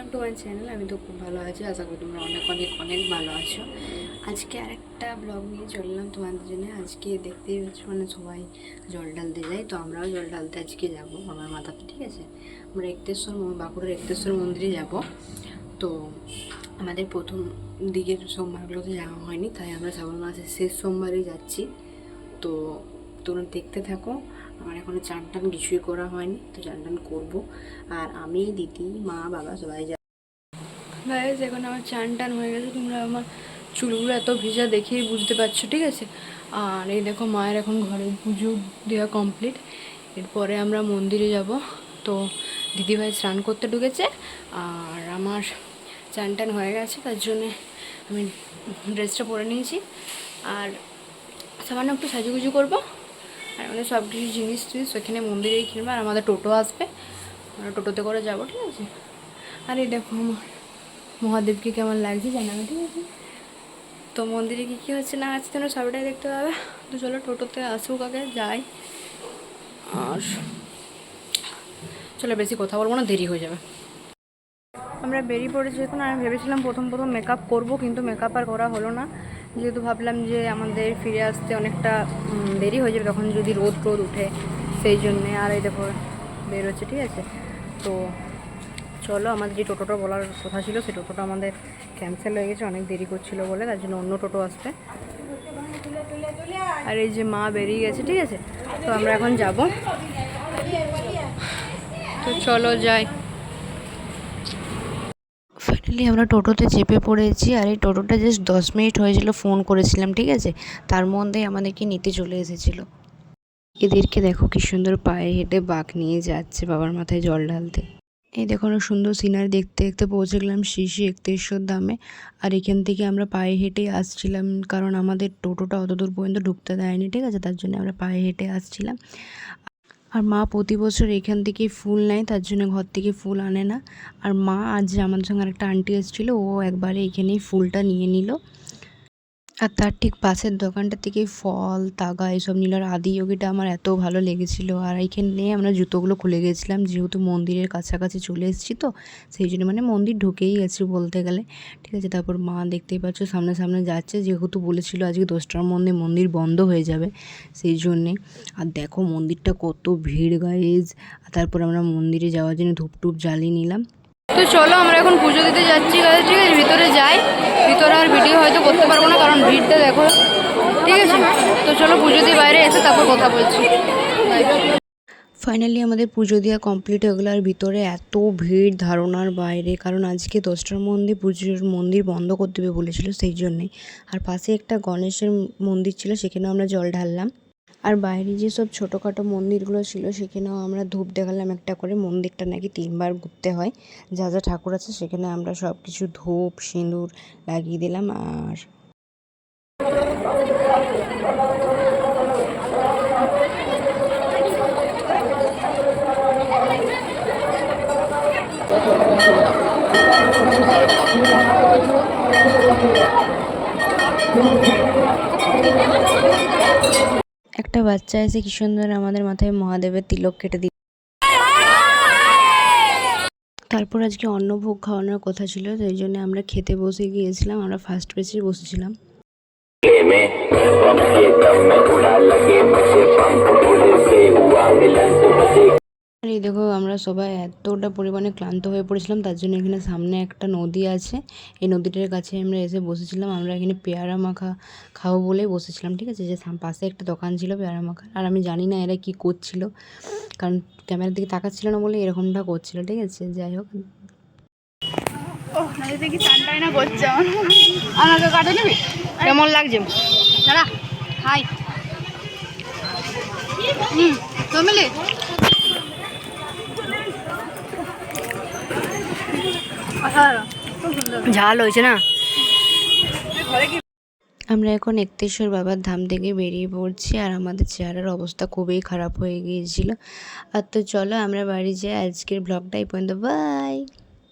Welcome to my channel. আমি তো খুব ভালো আছি, আশা করি তোমরা অনেক অনেক অনেক ভালো আছো। আজকে আরেকটা ব্লগ নিয়ে চললাম তোমাদের জন্য। আজকে দেখতেই পাচ্ছ মানে সবাই জল ঢালতে যায়, তো আমরাও জল ঢালতে আজকে যাবো আমার মাথাতে, ঠিক আছে। আমরা বাঁকুড়ার একতেশ্বর মন্দিরে যাব। তো আমাদের প্রথম দিকের সোমবারগুলোতে যাওয়া হয়নি, তাই আমরা শ্রাবণ মাসের শেষ সোমবারে যাচ্ছি। তো তোমরা দেখতে থাকো। আমার এখনও চান টান কিছুই করা হয়নি, তো চান টান করবো। আর আমি, দিদি, মা, বাবা সবাই যাবো। গাইস, এখন আমার চান টান হয়ে গেছে। তোমরা আমার চুলগুলো এত ভিজা দেখেই বুঝতে পারছো, ঠিক আছে। আর এই দেখো, মায়ের এখন ঘরে পুজো দেওয়া কমপ্লিট। এরপরে আমরা মন্দিরে যাব। তো দিদিভাই স্নান করতে ঢুকেছে, আর আমার চান টান হয়ে গেছে, তার জন্যে আমি ড্রেসটা পরে নিয়েছি। আর সামান্য একটু সাজুগুজু করবো। আর আমাদের সব কিছু জিনিস ওইখানে মন্দিরেই কিনবো। আর আমাদের টোটো আসবে, আমরা টোটোতে করে যাবো, ঠিক আছে। আর এই দেখো আমার মহাদেবকে কেমন লাগছে জানাবে, ঠিক আছে। তো মন্দিরে কী কী হচ্ছে না আছে তোমরা সবটাই দেখতে পাবে। তো চলো টোটোতে আসুক, আগে যাই। আর চলো, বেশি কথা বলবো না, দেরি হয়ে যাবে। আমরা বেরিয়ে পড়েছি এখন। আমি ভেবেছিলাম প্রথম মেকআপ করব, কিন্তু মেকআপ আর করা হলো না, যেহেতু ভাবলাম যে আমাদের ফিরে আসতে অনেকটা দেরি হয়ে যাবে তখন যদি রোদ উঠে, সেই জন্যে। আর এই দেখো বেরোচ্ছে, ঠিক আছে। তো চলো, আমাদের যে টোটোটা বলার কথা ছিল সেই টোটোটা আমাদের ক্যান্সেল হয়ে গেছে, অনেক দেরি করছিল বলে, তার জন্য অন্য টোটো আসবে। আর এই যে মা বেরিয়ে গেছে, ঠিক আছে। তো আমরা এখন যাব, তো চলো যাই। ফাইনালি আমরা টোটোতে চেপে পড়েছি। আর এই টোটোটা জাস্ট 10 মিনিট হয়েছিল, ফোন করেছিলাম, ঠিক আছে। তার মধ্যেই আমাদেরকে নিতে চলে এসেছিলো। এদেরকে দেখো কি সুন্দর পায়ে হেঁটে বাঁক নিয়ে যাচ্ছে বাবার মাথায় জল ঢালতে। এই দেখো সুন্দর সিনারি দেখতে দেখতে পৌঁছে গেলাম শ্রী শ্রী একতেশ্বর ধামে। আর এখান থেকে আমরা পায়ে হেঁটে আসছিলাম, কারণ আমাদের টোটোটা অত দূর পর্যন্ত ঢুকতে দেয়নি, ঠিক আছে। তার জন্য আমরা পায়ে হেঁটে আসছিলাম। আর মা প্রতি বছর এখান থেকে ফুল নেয়, তার জন্য ঘর থেকে ফুল আনে না। আর মা আজ আমাদের সঙ্গে আরেকটা আন্টি এসেছিলো, ও একবারে এখানেই ফুলটা নিয়ে নিল। আর তার ঠিক পাশের দোকানটা থেকে ফল, তাগা এসব নিল। আর আদিযোগীটা আমার এত ভালো লেগেছিল। আর এইখানে আমরা জুতোগুলো খুলে গেছিলাম, যেহেতু মন্দিরের কাছাকাছি চলে এসেছি, তো সেই জন্য মানে মন্দির ঢুকেই গেছি বলতে গেলে, ঠিক আছে। তারপর মা দেখতেই পাচ্ছ সামনে সামনে যাচ্ছে, যেহেতু বলেছিল আজকে 10টার মধ্যে মন্দির বন্ধ হয়ে যাবে, সেই জন্যে। আর দেখো মন্দিরটা কত ভিড় গাইজ। আর তারপর আমরা মন্দিরে যাওয়ার জন্য ধূপ টুপ জ্বালিয়ে নিলাম। তো চলো, আমরা এখন পুজো দিতে যাচ্ছি, ঠিক আছে। ভিতরে যাই। ভিতরে আর ভিডিও হয়তো করতে পারবো না, কারণ ভিড়টা দেখো, ঠিক আছে। তো চলো পুজো দিয়ে বাইরে এসে তারপর কথা বলছি। ফাইনালি আমাদের পুজো দেওয়া কমপ্লিট হয়ে গেলো। আর ভিতরে এত ভিড় ধারণার বাইরে, কারণ আজকে 10টার মধ্যে পুজোর মন্দির বন্ধ করে দেবে বলেছিল, সেই জন্যে। আর পাশে একটা গণেশের মন্দির ছিল, সেখানেও আমরা জল ঢাললাম। আর বাইরে যেসব ছোটোখাটো মন্দিরগুলো ছিল সেখানেও আমরা ধূপ দেখালাম একটা করে। মন্দিরটা নাকি 3বার ঘুরতে হয়, যা যা ঠাকুর আছে সেখানে আমরা সব কিছু ধূপ সিঁদুর লাগিয়ে দিলাম। আর একটা বাচ্চা এসে কি সুন্দর আমাদের মাথায় মহাদেবের তিলক কেটে দিল। তারপর আজকে অন্নভোগ খাওয়ানোর কথা ছিল, সেই জন্য আমরা খেতে বসে গিয়েছিলাম। আমরা ফার্স্ট বেঞ্চে বসেছিলাম। আর এই দেখো আমরা সবাই এতটা পরিমাণে ক্লান্ত হয়ে পড়েছিলাম, তার জন্য এখানে সামনে একটা নদী আছে, এই নদীটার কাছে আমরা এসে বসেছিলাম। আমরা এখানে পেয়ারা মাখা খাবো বলেই বসেছিলাম, ঠিক আছে। যে পাশে একটা দোকান ছিল পেয়ারা মাখা। আর আমি জানি না এরা কি করছিল, কারণ ক্যামেরার দিকে তাকাচ্ছিল না বলে এরকমটা করছিল, ঠিক আছে। যাই হোক, কি চানটাই না করছে আমাকে কাটে নিবি, কেমন লাগছে দাঁড়া হাই ফ্যামিলি। ঝাল হয়েছে না। আমরা এখন একতেশ্বর বাবার ধাম থেকে বেরিয়ে পড়ছি। আর আমাদের চেহারার অবস্থা খুবই খারাপ হয়ে গিয়েছিল। আর তো চলো আমরা বাড়ি যাই। আজকের ব্লগটা এই পর্যন্ত, বাই।